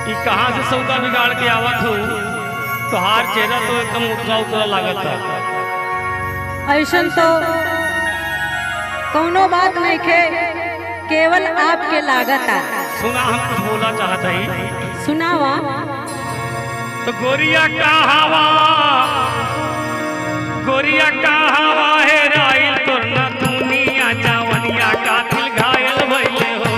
ये कहाँ से सौदा बिगाड़ के आवत हो? तोहार चेहरा तो एकदम उतरा उतरा लागत है। ऐसन तो कौनो बात नहीं खे, केवल आपके लागत आ। सुना, हम कुछ बोला चाहत है। सुनावा। तो गोरिया का हवा, गोरिया का हवा है राइल तोर ना दुनिया जवनिया का दिल घायल भइले हो।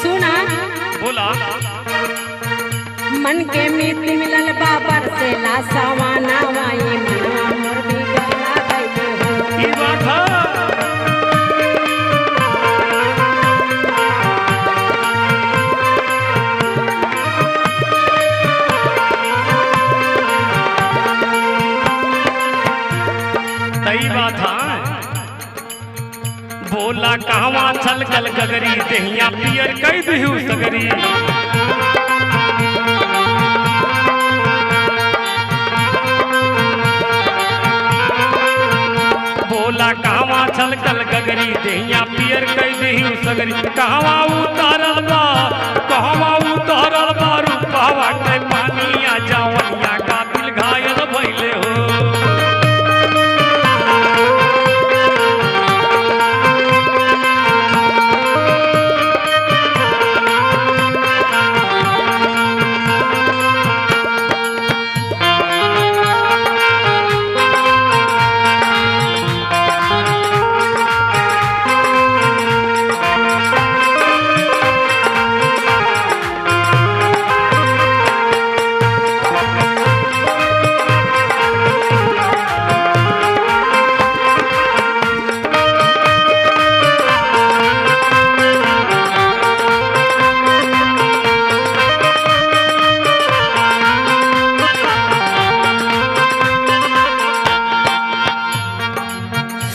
सुना। बोला। मन के मीत मिलल बाबर से ला सवाना वाई मनवा मोर बिगड़ा गइले हो। ई बात है। सही बात है। बोला कहवा छलकल गगरी देहिया पियर कई दिहु सगरी। बोला कहवा छलकल गगरी देहिया पियर कई दिहु सगरी। कहवा उतारल बा, कहवा उतारल बा रूपावा के पानिया जवनिया का दिल घायल भइले हो।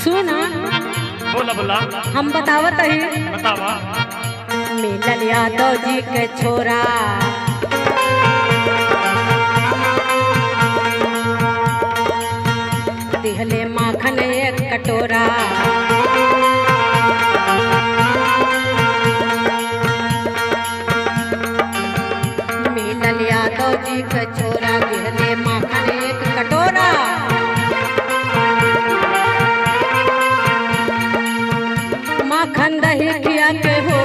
सुना। बोला बोला। हम बतावत ही। बतावा। मिलल यादव जी के छोरा, दिहले माखन एक कटोरा। मिलल यादव जी के छोरा, दिहले माखन एक कटोरा। माखन दही खिया के हो,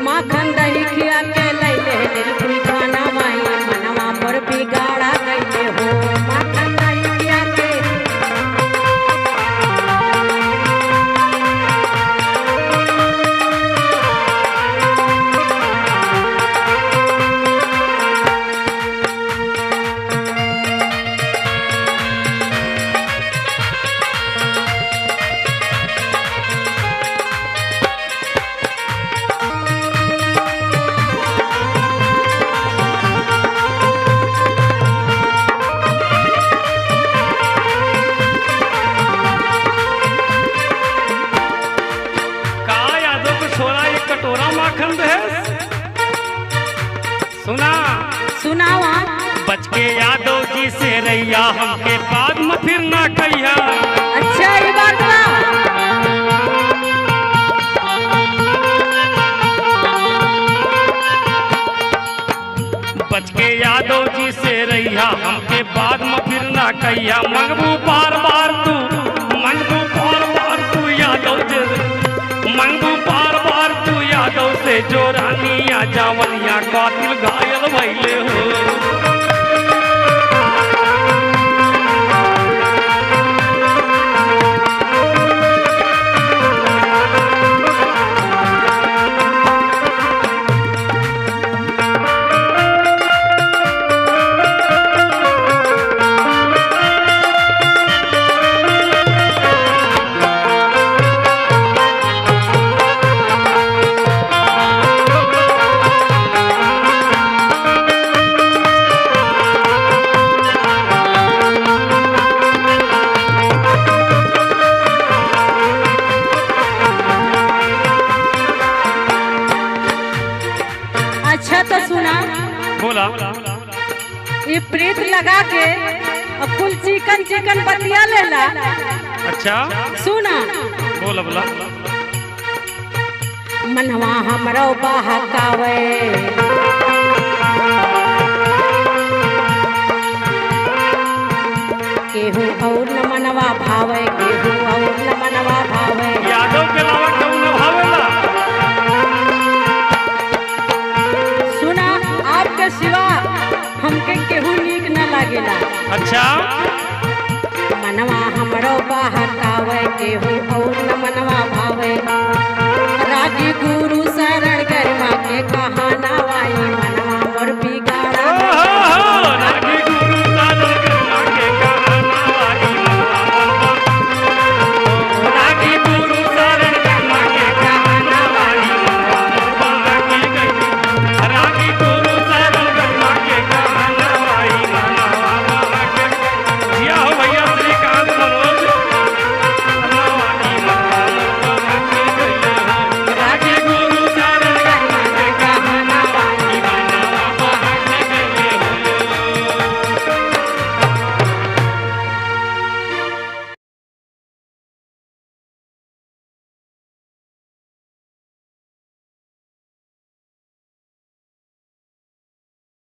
माखन दही खिया के लैले निर्गुण खाना माई मनवा पर बिगाड़ा गइले हो। माखन दही खिया के कटोरा माखन दे। सुना। सुनावा। बच के यादव जी से रैया हमके बाद में फिर ना कहिया। अच्छा ये बात बा। बच के यादव जी से रैया हमके बाद में फिर ना कहिया। मंगबू बार बार तू, मंगबू बार बार तू यादव जी, मंगबू बार बार तू यादव से जो रानिया जवनिया का दिल घायल भइले हो। बोला। ये प्रीत लगा के और कुल चिकन चिकन बतिया लेला। अच्छा सुना बोला बोला। मनवा हमरो बहकावे केहू और न मनवा भावे, केहू और न मनवा भावे। यादव के अलावा केहू न भावेला। सुना आपके सिवा हमके केहू नीक न लागेला। अच्छा मनवा हमरो बहकावे केहू और न मनवा